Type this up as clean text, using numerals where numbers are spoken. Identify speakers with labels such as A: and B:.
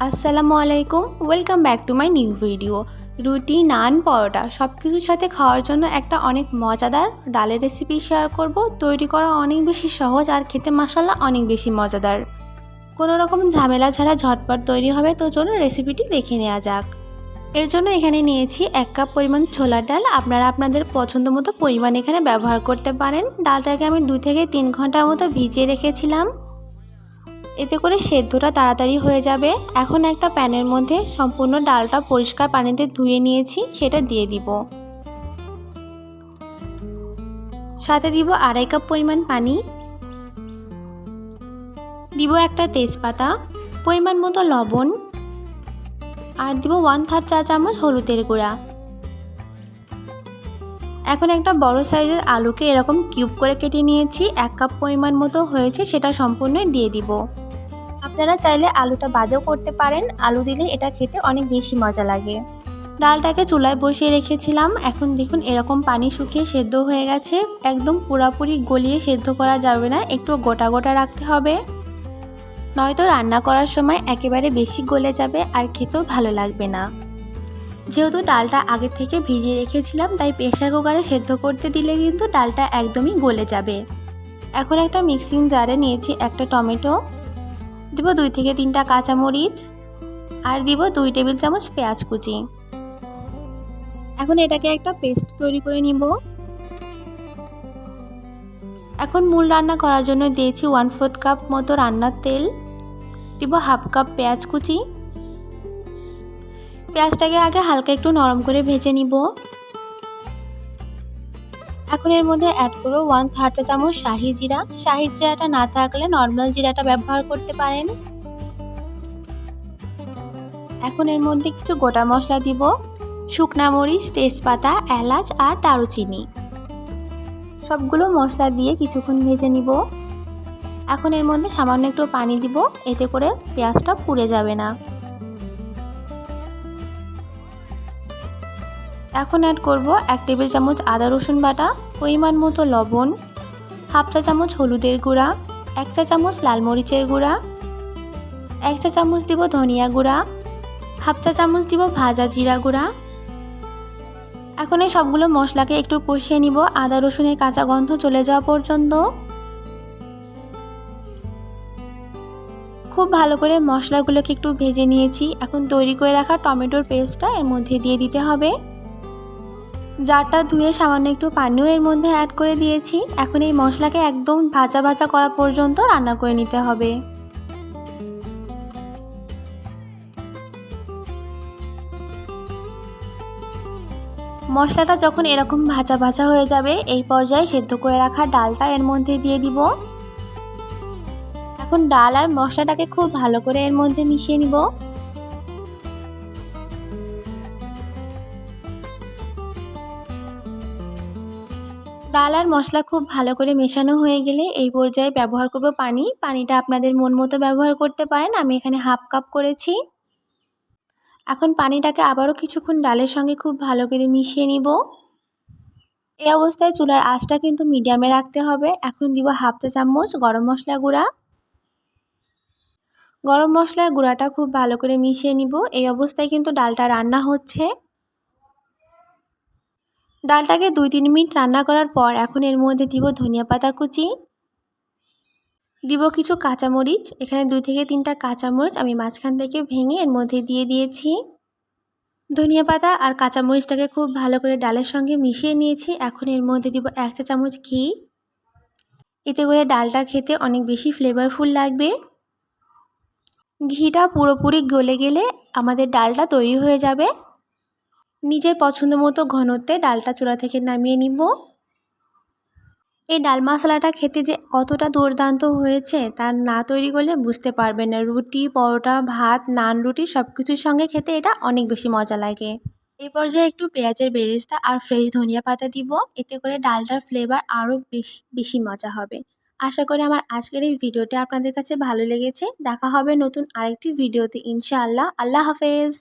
A: আসসালামু আলাইকুম, welcome back to my new video. রুটি, নান, পরোটা সব কিছুর সাথে খাওয়ার জন্য একটা অনেক মজাদার ডালের রেসিপি শেয়ার করব। তৈরি করা অনেক বেশি সহজ আর খেতে মাশাআল্লাহ অনেক বেশি মজাদার। কোনো রকম ঝামেলা ছাড়া ঝটপট তৈরি হবে, তো চলুন রেসিপিটি দেখে নেওয়া যাক। এর জন্য এখানে নিয়েছি 1 কাপ পরিমাণ ছোলার ডাল। আপনারা আপনাদের পছন্দ মতো পরিমাণ এখানে ব্যবহার করতে পারেন। ডালটাকে আমি 2 থেকে 3 ঘন্টার মতো ভিজিয়ে রেখেছিলাম, এতে করে সেদ্ধটা তাড়াতাড়ি হয়ে যাবে। এখন একটা প্যানের মধ্যে সম্পূর্ণ ডালটা পরিষ্কার পানিতে ধুয়ে নিয়েছি, সেটা দিয়ে দিব। সাথে দিব 2.5 কাপ পরিমাণ পানি, দিব একটা তেজপাতা, পরিমাণ মতো লবণ, আর দিব 1/3 চা চামচ হলুদের গুঁড়া। এখন একটা বড় সাইজের আলুকে এরকম কিউব করে কেটে নিয়েছি, 1 কাপ পরিমাণ মতো হয়েছে, সেটা সম্পূর্ণই দিয়ে দিব। আপনারা চাইলে আলুটা বাদেও করতে পারেন, আলু দিলে এটা খেতে অনেক বেশি মজা লাগে। ডালটাকে চুলায় বসিয়ে রেখেছিলাম। এখন দেখুন এরকম পানি শুকিয়ে সেদ্ধ হয়ে গেছে। একদম পুরোপুরি গলিয়ে সেদ্ধ করা যাবে না, একটু গোটা গোটা রাখতে হবে, নয়তো রান্না করার সময় একেবারে বেশি গলে যাবে আর খেতেও ভালো লাগবে না। যেহেতু ডালটা আগে থেকে ভিজিয়ে রেখেছিলাম, তাই প্রেসার কুকারে সেদ্ধ করতে দিলে কিন্তু ডালটা একদমই গলে যাবে। এখন একটা মিক্সিং জারে নিয়েছি একটা টমেটো, দিব 2 থেকে 3টা কাঁচামরিচ, আর দিব 2 টেবিল চামচ পেঁয়াজ কুচি। এখন এটাকে একটা পেস্ট তৈরি করে নিব। এখন মূল রান্না করার জন্য দিয়েছি 1/4 কাপ মতো রান্নার তেল, দিব 1/2 কাপ পেঁয়াজ কুচি। পেঁয়াজটাকে আগে হালকা একটু নরম করে ভেজে নিব। এখন এর মধ্যে অ্যাড করব 1/3 চা চামচ শাহি জিরা। শাহি জিরাটা না থাকলে নর্মাল জিরাটা ব্যবহার করতে পারেন। এখন এর মধ্যে কিছু গোটা মশলা দিব, শুকনা মরিচ, তেজপাতা, এলাচ আর দারুচিনি। সবগুলো মশলা দিয়ে কিছুক্ষণ ভেজে নিব। এখন এর মধ্যে সামান্য একটু পানি দিব, এতে করে পেঁয়াজটা পুড়ে যাবে না। এখন অ্যাড করব 1 টেবিল চামচ আদা রসুন বাটা, পরিমাণ মতো লবণ, 1/2 চা চামচ হলুদের গুঁড়া, 1 চা চামচ লাল মরিচের গুঁড়া, 1 চা চামচ দিব ধনিয়া গুঁড়া, 1/2 চা চামচ দিব ভাজা জিরা গুঁড়া। এখন এই সবগুলো মশলাকে একটু কষিয়ে নিব আদা রসুনের কাঁচা গন্ধ চলে যাওয়া পর্যন্ত। খুব ভালো করে মশলাগুলোকে একটু ভেজে নিয়েছি। এখন তৈরি করে রাখা টমেটোর পেস্টটা এর মধ্যে দিয়ে দিতে হবে। জারটা ধুয়ে সামান্য একটু পানিও এর মধ্যে অ্যাড করে দিয়েছি। এখন এই মশলাকে একদম ভাজা ভাজা করা পর্যন্ত রান্না করে নিতে হবে। মশলাটা যখন এরকম ভাজা ভাজা হয়ে যাবে, এই পর্যায়ে সেদ্ধ করে রাখা ডালটা এর মধ্যে দিয়ে দিব। এখন ডাল আর মশলাটাকে খুব ভালো করে এর মধ্যে মিশিয়ে নিব। ডাল আর মশলা খুব ভালো করে মেশানো হয়ে গেলে এই পর্যায়ে ব্যবহার করব পানি। পানিটা আপনাদের মন মতো ব্যবহার করতে পারেন, আমি এখানে 1/2 কাপ করেছি। এখন পানিটাকে আবারও কিছুক্ষণ ডালের সঙ্গে খুব ভালো করে মিশিয়ে নিব। এই অবস্থায় চুলার আঁচটা কিন্তু মিডিয়ামে রাখতে হবে। এখন দিব 1/2 চা চামচ গরম মশলা গুঁড়া। গরম মশলার গুঁড়াটা খুব ভালো করে মিশিয়ে নিব। এই অবস্থায় কিন্তু ডালটা রান্না হচ্ছে। ডালটাকে 2-3 মিনিট রান্না করার পর এখন এর মধ্যে দিব ধনিয়া পাতা কুচি, দিব কিছু কাঁচামরিচ। এখানে 2 থেকে 3টা কাঁচামরিচ আমি মাঝখান থেকে ভেঙে এর মধ্যে দিয়ে দিয়েছি। ধনিয়া পাতা আর কাঁচামরিচটাকে খুব ভালো করে ডালের সঙ্গে মিশিয়ে নিয়েছি। এখন এর মধ্যে দিব 1 চা চামচ ঘি, এতে করে ডালটা খেতে অনেক বেশি ফ্লেভারফুল লাগবে। ঘিটা পুরোপুরি গলে গেলে আমাদের ডালটা তৈরি হয়ে যাবে। নিজের পছন্দ মতো ঘনত্বে ডালটা চুলা থেকে নামিয়ে নিব। এই ডাল মশলাটা খেতে যে কতটা দুর্দান্ত হয়েছে তা না তৈরি করলে বুঝতে পারবেন না। রুটি, পরোটা, ভাত, নান, রুটি সব কিছুর সঙ্গে খেতে এটা অনেক বেশি মজা লাগে। এই পর্যায়ে একটু পেঁয়াজের বেরেস্তা আর ফ্রেশ ধনিয়া পাতা দিব, এতে করে ডালটার ফ্লেভার আরও বেশি বেশি মজা হবে। আশা করি আমার আজকের এই ভিডিওটি আপনাদের কাছে ভালো লেগেছে। দেখা হবে নতুন আরেকটি ভিডিওতে ইনশাআল্লাহ। আল্লাহ হাফেজ।